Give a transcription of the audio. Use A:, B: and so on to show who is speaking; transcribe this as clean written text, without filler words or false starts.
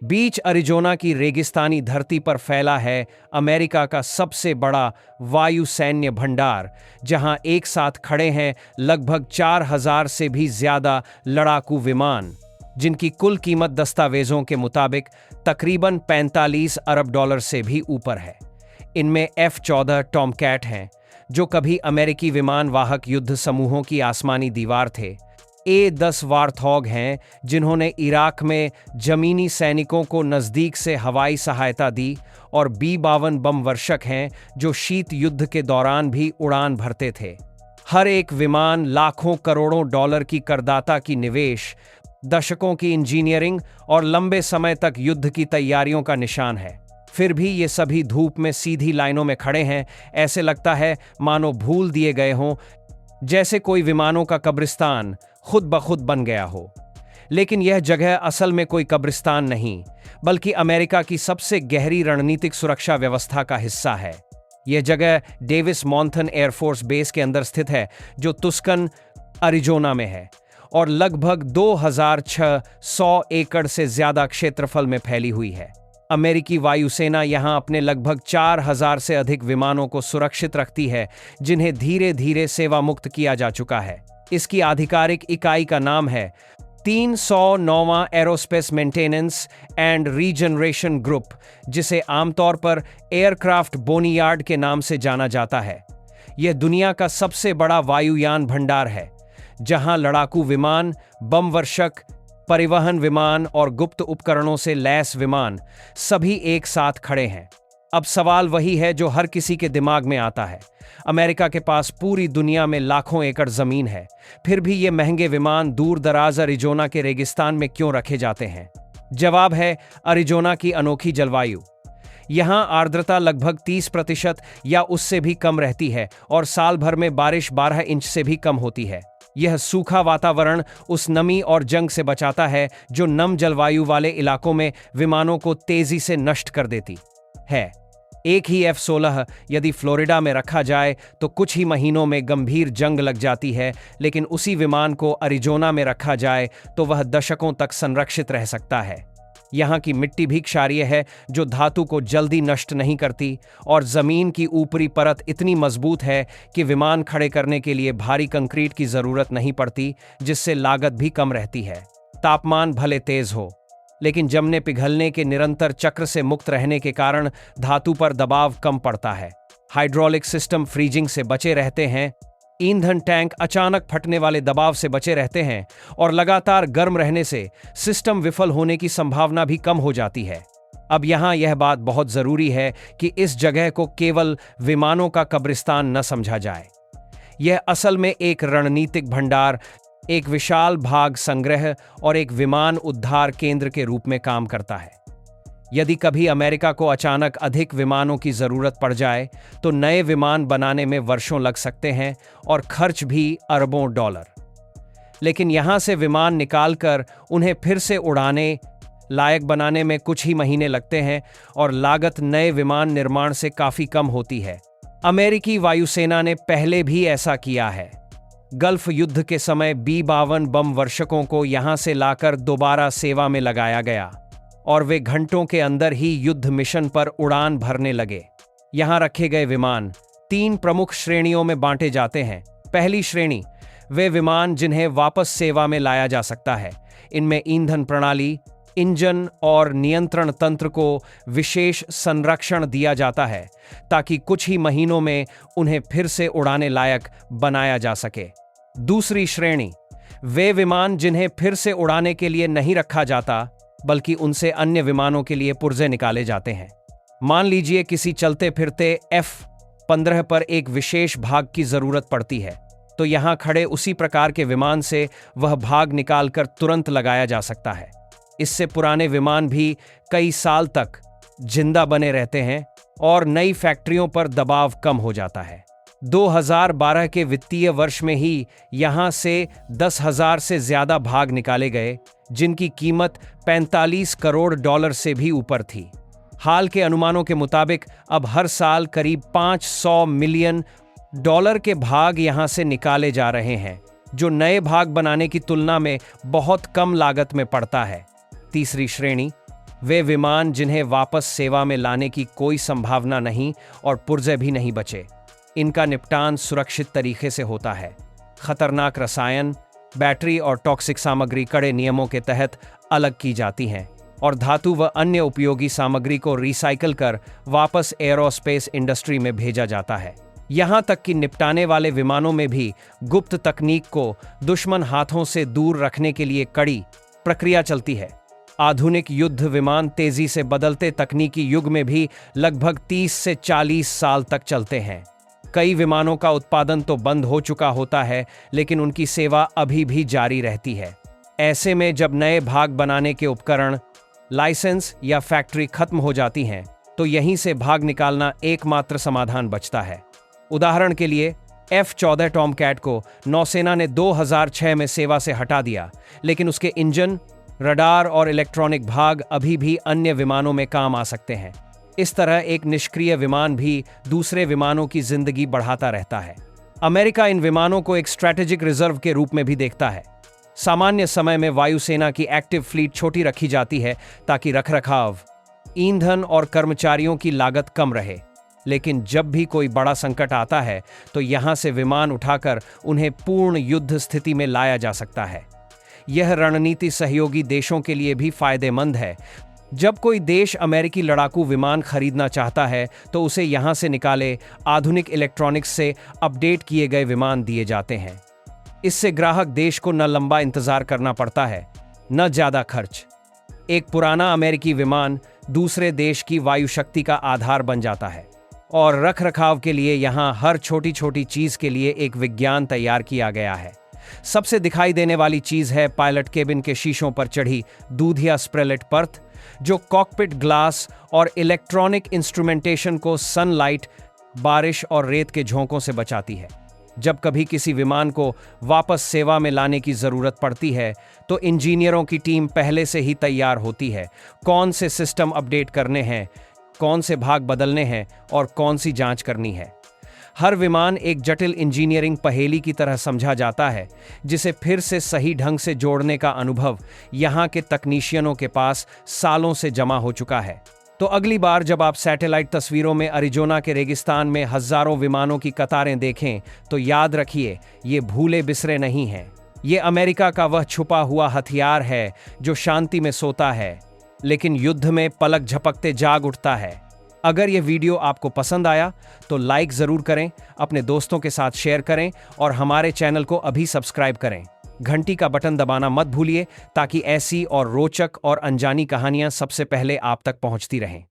A: बीच Arizona की रेगिस्तानी धरती पर फैला है अमेरिका का सबसे बड़ा वायु सैन्य भंडार, जहां एक साथ खड़े हैं लगभग 4000 से भी ज्यादा लड़ाकू विमान, जिनकी कुल कीमत दस्तावेजों के मुताबिक तकरीबन 45 अरब डॉलर से भी ऊपर है। इनमें F-14 टॉमकैट हैं, जो कभी अमेरिकी विमान वाहक युद्ध समूहों की आसमानी दीवार थे। A-10 वार्थॉग हैं, जिन्होंने इराक में जमीनी सैनिकों को नज़दीक से हवाई सहायता दी, और B-52 बम वर्षक हैं, जो शीत युद्ध के दौरान भी उड़ान भरते थे। हर एक विमान लाखों करोड़ों डॉलर की करदाता की निवेश, दशकों की इंजीनियरिंग और लंबे समय तक युद्ध की तैयारियों का निशान है। फिर भी ये सभी धूप में सीधी लाइनों में खड़े हैं। ऐसे लगता है मानो भूल दिए गए हों, जैसे कोई विमानों का कब्रिस्तान खुद ब खुद बन गया हो। लेकिन यह जगह असल में कोई कब्रिस्तान नहीं, बल्कि अमेरिका की सबसे गहरी रणनीतिक सुरक्षा व्यवस्था का हिस्सा है। यह जगह डेविस मॉन्थन एयरफोर्स बेस के अंदर स्थित है, जो तुस्कन, अरिजोना में है और लगभग 2600 एकड़ से ज्यादा क्षेत्रफल में फैली हुई है। अमेरिकी वायुसेना यहां अपने लगभग 4000 से अधिक विमानों को सुरक्षित रखती है, जिन्हें धीरे धीरे सेवा मुक्त किया जा चुका है। इसकी आधिकारिक इकाई का नाम है 309वां aerospace maintenance and regeneration group, जिसे आमतौर पर एयरक्राफ्ट बोनीयार्ड के नाम से जाना जाता है। यह दुनिया का सबसे बड़ा वायुयान भंडार है, जहां लड़ाकू विमान, बम वर्षक, परिवहन विमान और गुप्त उपकरणों से लैस विमान सभी एक साथ खड़े हैं। अब सवाल वही है जो हर किसी के दिमाग में आता है। अमेरिका के पास पूरी दुनिया में लाखों एकड़ जमीन है, फिर भी ये महंगे विमान दूर दराज अरिजोना के रेगिस्तान में क्यों रखे जाते हैं? जवाब है अरिजोना की अनोखी जलवायु। यहाँ आर्द्रता लगभग 30% या उससे भी कम रहती है और साल भर में बारिश 12 इंच से भी कम होती है। यह सूखा वातावरण उस नमी और जंग से बचाता है जो नम जलवायु वाले इलाकों में विमानों को तेजी से नष्ट कर देती है। एक ही F-16 यदि फ्लोरिडा में रखा जाए तो कुछ ही महीनों में गंभीर जंग लग जाती है, लेकिन उसी विमान को अरिजोना में रखा जाए तो वह दशकों तक संरक्षित रह सकता है। यहाँ की मिट्टी भी क्षारीय है, जो धातु को जल्दी नष्ट नहीं करती, और जमीन की ऊपरी परत इतनी मजबूत है कि विमान खड़े करने के लिए भारी कंक्रीट की जरूरत नहीं पड़ती, जिससे लागत भी कम रहती है। तापमान भले तेज हो, लेकिन जमने पिघलने के निरंतर चक्र से मुक्त रहने के कारण धातु पर दबाव कम पड़ता है। हाइड्रोलिक सिस्टम फ्रीजिंग से बचे रहते हैं, ईंधन टैंक अचानक फटने वाले दबाव से बचे रहते हैं, और लगातार गर्म रहने से सिस्टम विफल होने की संभावना भी कम हो जाती है। अब यहाँ यह बात बहुत जरूरी है कि इस जगह को केवल विमानों का कब्रिस्तान न समझा जाए। यह असल में एक रणनीतिक भंडार, एक विशाल भाग संग्रह और एक विमान उद्धार केंद्र के रूप में काम करता है। यदि कभी अमेरिका को अचानक अधिक विमानों की जरूरत पड़ जाए तो नए विमान बनाने में वर्षों लग सकते हैं और खर्च भी अरबों डॉलर। लेकिन यहां से विमान निकालकर उन्हें फिर से उड़ाने लायक बनाने में कुछ ही महीने लगते हैं और लागत नए विमान निर्माण से काफी कम होती है। अमेरिकी वायुसेना ने पहले भी ऐसा किया है। गल्फ युद्ध के समय B-52 बम वर्षकों को यहां से लाकर दोबारा सेवा में लगाया गया और वे घंटों के अंदर ही युद्ध मिशन पर उड़ान भरने लगे। यहां रखे गए विमान 3 प्रमुख श्रेणियों में बांटे जाते हैं। पहली श्रेणी वे विमान जिन्हें वापस सेवा में लाया जा सकता है। इनमें ईंधन प्रणाली, इंजन और नियंत्रण तंत्र को विशेष संरक्षण दिया जाता है ताकि कुछ ही महीनों में उन्हें फिर से उड़ाने लायक बनाया जा सके। दूसरी श्रेणी वे विमान जिन्हें फिर से उड़ाने के लिए नहीं रखा जाता, बल्कि उनसे अन्य विमानों के लिए पुर्जे निकाले जाते हैं। मान लीजिए किसी चलते फिरते F-15 पर एक विशेष भाग की जरूरत पड़ती है, तो यहां खड़े उसी प्रकार के विमान से वह भाग निकालकर तुरंत लगाया जा सकता है। इससे पुराने विमान भी कई साल तक जिंदा बने रहते हैं और नई फैक्ट्रियों पर दबाव कम हो जाता है। 2012 के वित्तीय वर्ष में ही यहां से 10,000 से ज्यादा भाग निकाले गए, जिनकी कीमत 45 करोड़ डॉलर से भी ऊपर थी। हाल के अनुमानों के मुताबिक अब हर साल करीब 500 मिलियन डॉलर के भाग यहां से निकाले जा रहे हैं, जो नए भाग बनाने की तुलना में बहुत कम लागत में पड़ता है। तीसरी श्रेणी वे विमान जिन्हें वापस सेवा में लाने की कोई संभावना नहीं और पुर्जे भी नहीं बचे। इनका निपटान सुरक्षित तरीके से होता है। खतरनाक रसायन, बैटरी और टॉक्सिक सामग्री कड़े नियमों के तहत अलग की जाती हैं और धातु व अन्य उपयोगी सामग्री को रिसाइकल कर वापस एरोस्पेस इंडस्ट्री में भेजा जाता है। यहाँ तक कि निपटाने वाले विमानों में भी गुप्त तकनीक को दुश्मन हाथों से दूर रखने के लिए कड़ी प्रक्रिया चलती है। आधुनिक युद्ध विमान तेजी से बदलते तकनीकी युग में भी लगभग 30 से 40 साल तक चलते हैं। कई विमानों का उत्पादन तो बंद हो चुका होता है, लेकिन उनकी सेवा अभी भी जारी रहती है। ऐसे में जब नए भाग बनाने के उपकरण, लाइसेंस या फैक्ट्री खत्म हो जाती हैं, तो यहीं से भाग निकालना एकमात्र समाधान बचता है। उदाहरण के लिए F-14 टॉमकैट को नौसेना ने 2006 में सेवा से हटा दिया, लेकिन उसके इंजन, रडार और इलेक्ट्रॉनिक भाग अभी भी अन्य विमानों में काम आ सकते हैं। इस तरह एक निष्क्रिय विमान भी दूसरे विमानों की जिंदगी बढ़ाता रहता है। अमेरिका इन विमानों को एक स्ट्रैटेजिक रिजर्व के रूप में भी देखता है। सामान्य समय में वायुसेना की एक्टिव फ्लीट छोटी रखी जाती है ताकि रखरखाव, ईंधन और कर्मचारियों की लागत कम रहे। लेकिन जब भी कोई बड़ा संकट आता है तो यहां से विमान उठाकर उन्हें पूर्ण युद्ध स्थिति में लाया जा सकता है। यह रणनीति सहयोगी देशों के लिए भी फायदेमंद है। जब कोई देश अमेरिकी लड़ाकू विमान खरीदना चाहता है तो उसे यहां से निकाले आधुनिक इलेक्ट्रॉनिक्स से अपडेट किए गए विमान दिए जाते हैं। इससे ग्राहक देश को न लंबा इंतजार करना पड़ता है, न ज्यादा खर्च। एक पुराना अमेरिकी विमान दूसरे देश की वायु शक्ति का आधार बन जाता है और रखरखाव के लिए यहां हर छोटी छोटी चीज के लिए एक विज्ञान तैयार किया गया है। सबसे दिखाई देने वाली चीज है पायलट केबिन के शीशों पर चढ़ी दूधिया स्प्रेलेट परत, जो कॉकपिट ग्लास और इलेक्ट्रॉनिक इंस्ट्रूमेंटेशन को सनलाइट, बारिश और रेत के झोंकों से बचाती है। जब कभी किसी विमान को वापस सेवा में लाने की जरूरत पड़ती है तो इंजीनियरों की टीम पहले से ही तैयार होती है। कौन से सिस्टम अपडेट करने हैं, कौन से भाग बदलने हैं और कौन सी जांच करनी है। हर विमान एक जटिल इंजीनियरिंग पहेली की तरह समझा जाता है, जिसे फिर से सही ढंग से जोड़ने का अनुभव यहाँ के तकनीशियनों के पास सालों से जमा हो चुका है। तो अगली बार जब आप सैटेलाइट तस्वीरों में अरिजोना के रेगिस्तान में हजारों विमानों की कतारें देखें तो याद रखिए, ये भूले बिसरे नहीं हैं। ये अमेरिका का वह छुपा हुआ हथियार है जो शांति में सोता है लेकिन युद्ध में पलक झपकते जाग उठता है। अगर ये वीडियो आपको पसंद आया तो लाइक ज़रूर करें, अपने दोस्तों के साथ शेयर करें और हमारे चैनल को अभी सब्सक्राइब करें। घंटी का बटन दबाना मत भूलिए ताकि ऐसी और रोचक और अनजानी कहानियां सबसे पहले आप तक पहुंचती रहें।